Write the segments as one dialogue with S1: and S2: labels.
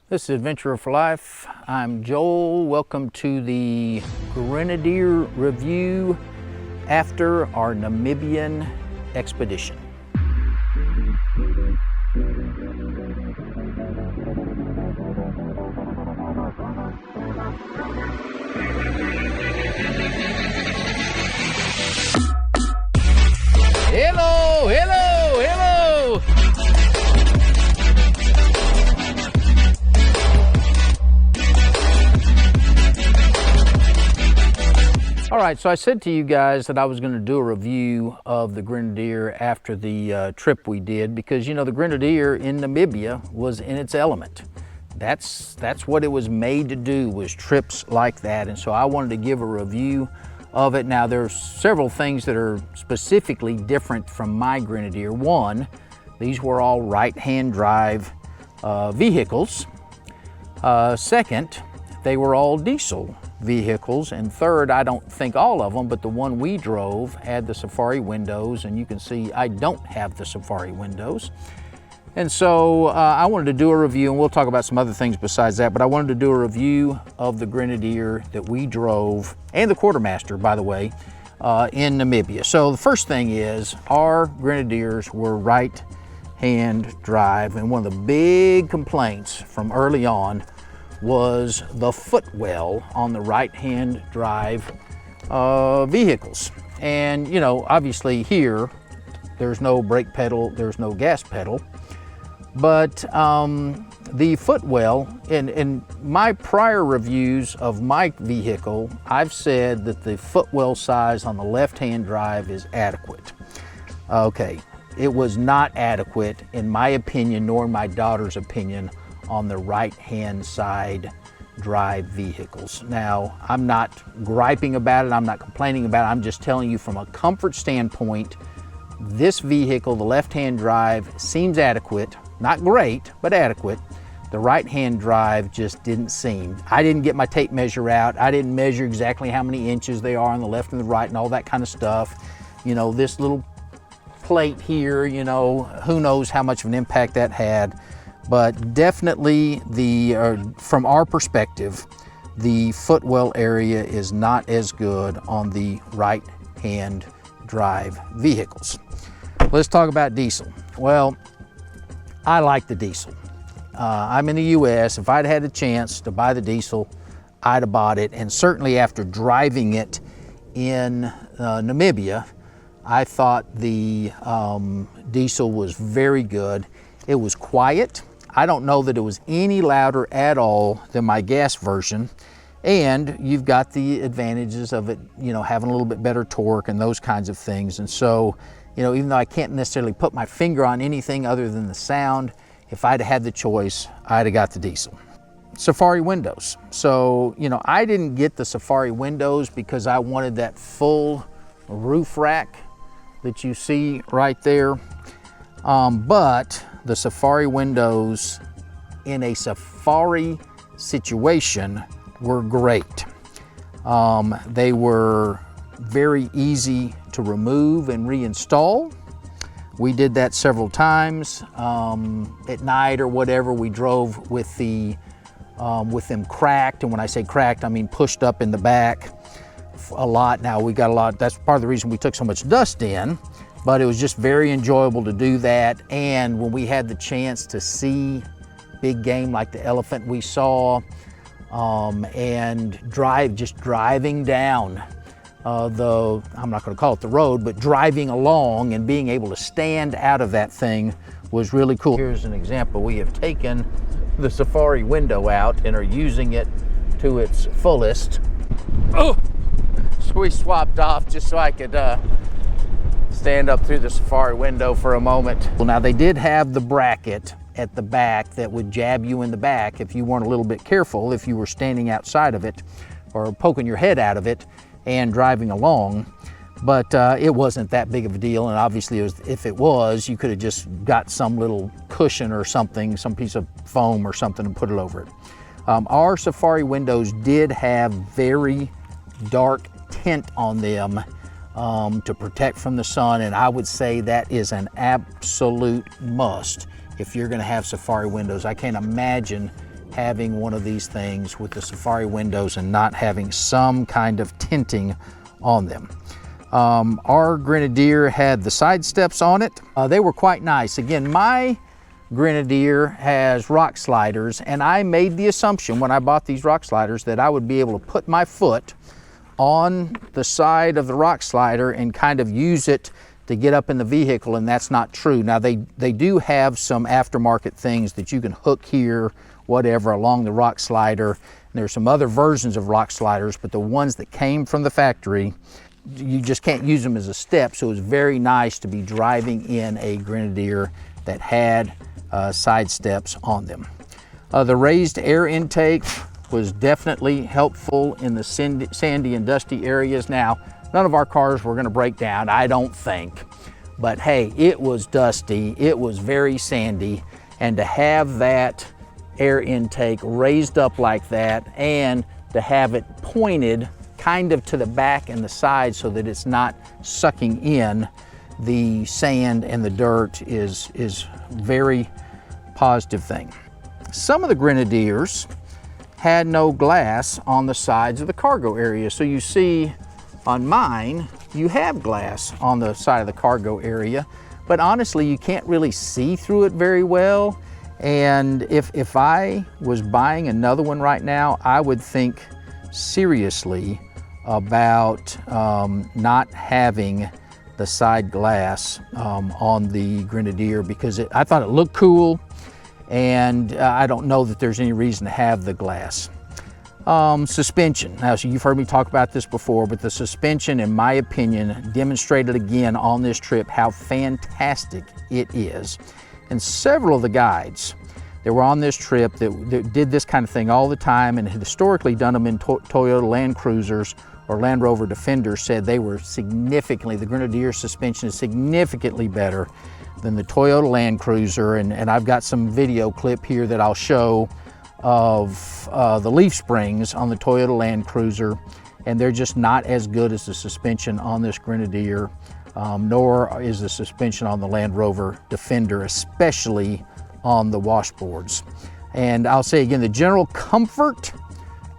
S1: This is Adventurer for Life. I'm Joel. Welcome to the Grenadier review after our Namibian expedition. Hello, hello, hello! All right, so I said to you guys that I was going to do a review of the Grenadier after the trip we did because, you know, the Grenadier in Namibia was in its element. That's what it was made to do, was trips like that. And so I wanted to give a review of it. Now, there's several things that are specifically different from my Grenadier. One, these were all right-hand drive vehicles. Second, they were all diesel vehicles. And third, I don't think all of them, but the one we drove had the safari windows, and you can see I don't have the safari windows. And so I wanted to do a review, and we'll talk about some other things besides that, but I wanted to do a review of the Grenadier that we drove, and the Quartermaster, by the way, in Namibia. So the first thing is, our Grenadiers were right-hand drive, and one of the big complaints from early on was the footwell on the right-hand drive vehicles. And, you know, obviously here, there's no brake pedal, there's no gas pedal, but the footwell, in my prior reviews of my vehicle, I've said that the footwell size on the left-hand drive is adequate. Okay, it was not adequate in my opinion, nor in my daughter's opinion, on the right-hand side drive vehicles. Now, I'm not griping about it, I'm not complaining about it, I'm just telling you from a comfort standpoint, this vehicle, the left-hand drive, seems adequate. Not great, but adequate. The right-hand drive just didn't seem. I didn't get my tape measure out. I didn't measure exactly how many inches they are on the left and the right and all that kind of stuff. You know, this little plate here, you know, who knows how much of an impact that had. But definitely, from our perspective, the footwell area is not as good on the right-hand drive vehicles. Let's talk about diesel. Well, I like the diesel. I'm in the US. If I'd had a chance to buy the diesel, I'd have bought it. And certainly after driving it in Namibia, I thought the diesel was very good. It was quiet. I don't know that it was any louder at all than my gas version. And you've got the advantages of it, you know, having a little bit better torque and those kinds of things. And so, you know, even though I can't necessarily put my finger on anything other than the sound, if I'd had the choice, I'd have got the diesel. Safari windows. So, you know, I didn't get the safari windows because I wanted that full roof rack that you see right there. But the safari windows in a safari situation were great. They were very easy to remove and reinstall. We did that several times at night or whatever. We drove with them cracked, and when I say cracked, I mean pushed up in the back a lot. Now we got a lot. That's part of the reason we took so much dust in. But it was just very enjoyable to do that. And when we had the chance to see big game like the elephant we saw, and driving down I'm not going to call it the road, but driving along and being able to stand out of that thing was really cool. Here's an example. We have taken the safari window out and are using it to its fullest. Oh, so we swapped off just so I could stand up through the safari window for a moment. Well, now they did have the bracket at the back that would jab you in the back if you weren't a little bit careful, if you were standing outside of it or poking your head out of it and driving along. But it wasn't that big of a deal, and obviously if it was, you could have just got some little cushion or something, some piece of foam or something, and put it over it. Our safari windows did have very dark tint on them to protect from the sun, and I would say that is an absolute must if you're going to have safari windows. I can't imagine having one of these things with the safari windows and not having some kind of tinting on them. Our Grenadier had the side steps on it. They were quite nice. Again, my Grenadier has rock sliders, and I made the assumption when I bought these rock sliders that I would be able to put my foot on the side of the rock slider and kind of use it to get up in the vehicle, and that's not true. Now they do have some aftermarket things that you can hook here, whatever, along the rock slider. And there's some other versions of rock sliders, but the ones that came from the factory, you just can't use them as a step. So it was very nice to be driving in a Grenadier that had side steps on them. The raised air intake was definitely helpful in the sandy and dusty areas. Now, none of our cars were gonna break down, I don't think, but hey, it was dusty, it was very sandy, and to have that air intake raised up like that and to have it pointed kind of to the back and the side so that it's not sucking in the sand and the dirt is very positive thing. Some of the Grenadiers had no glass on the sides of the cargo area. So you see on mine, you have glass on the side of the cargo area, but honestly, you can't really see through it very well. And if I was buying another one right now, I would think seriously about not having the side glass on the Grenadier, because I thought it looked cool, and I don't know that there's any reason to have the glass. Suspension. Now, so you've heard me talk about this before, but the suspension, in my opinion, demonstrated again on this trip how fantastic it is. And several of the guides that were on this trip that did this kind of thing all the time and had historically done them in Toyota Land Cruisers or Land Rover Defenders said they were significantly, the Grenadier suspension is significantly better than the Toyota Land Cruiser. And I've got some video clip here that I'll show of the leaf springs on the Toyota Land Cruiser, and they're just not as good as the suspension on this Grenadier, nor is the suspension on the Land Rover Defender, especially on the washboards. And I'll say again, the general comfort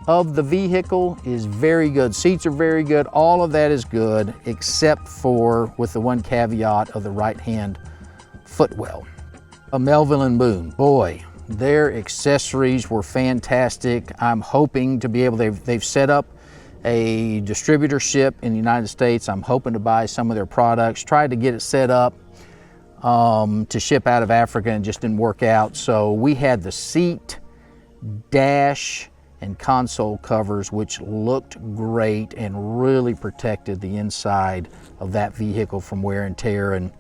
S1: of the vehicle is very good. Seats are very good. All of that is good, except for with the one caveat of the right-hand footwell. A Melville and Moon, boy, their accessories were fantastic. I'm hoping to be able, they've set up a distributorship in the United States. I'm hoping to buy some of their products. Tried to get it set up to ship out of Africa and it just didn't work out. So we had the seat, dash, and console covers, which looked great and really protected the inside of that vehicle from wear and tear. And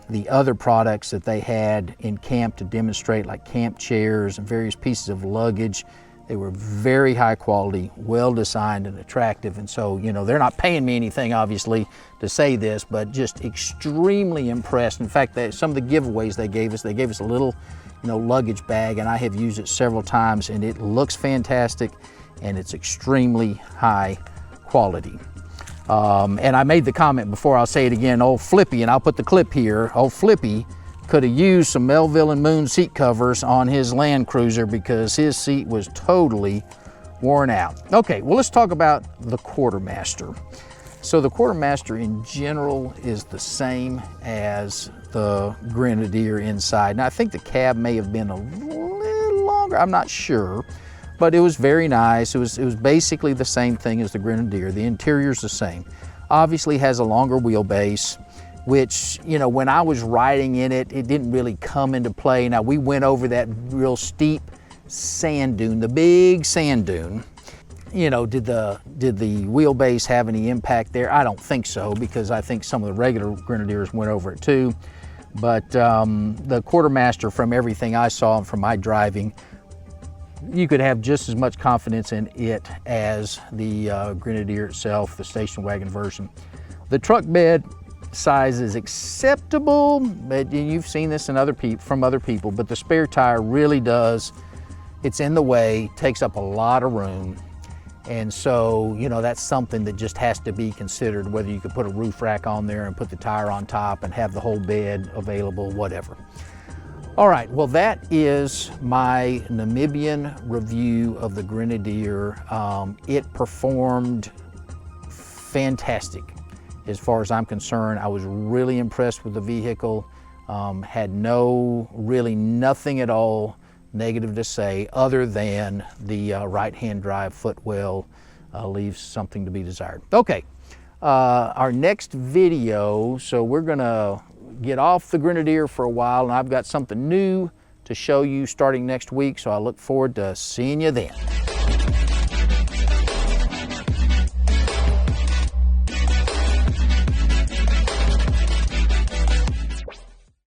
S1: the other products that they had in camp to demonstrate, like camp chairs and various pieces of luggage, they were very high quality, well designed and attractive. And so, you know, they're not paying me anything obviously to say this, but just extremely impressed. In fact, some of the giveaways they gave us a little, you know, luggage bag, and I have used it several times, and it looks fantastic and it's extremely high quality. And I made the comment before, I'll say it again, old Flippy, and I'll put the clip here, old Flippy could have used some Melville and Moon seat covers on his Land Cruiser because his seat was totally worn out. Okay, well, let's talk about the Quartermaster. So the Quartermaster in general is the same as the Grenadier inside. Now I think the cab may have been a little longer, I'm not sure, but it was very nice. It was basically the same thing as the Grenadier. The interior's the same. Obviously has a longer wheelbase, which, you know, when I was riding in it, it didn't really come into play. Now we went over that real steep sand dune, the big sand dune. You know, did the wheelbase have any impact there? I don't think so, because I think some of the regular Grenadiers went over it too. But the Quartermaster, from everything I saw and from my driving, you could have just as much confidence in it as the Grenadier itself, the station wagon version. The truck bed size is acceptable, but you've seen this in from other people, but the spare tire really does, it's in the way, takes up a lot of room. And so, you know, that's something that just has to be considered, whether you could put a roof rack on there and put the tire on top and have the whole bed available, whatever. All right, well, that is my Namibian review of the Grenadier. It performed fantastic as far as I'm concerned. I was really impressed with the vehicle. Had really nothing at all negative to say other than the right-hand drive footwell leaves something to be desired. Okay, our next video, so we're gonna get off the Grenadier for a while, and I've got something new to show you starting next week, so I look forward to seeing you then.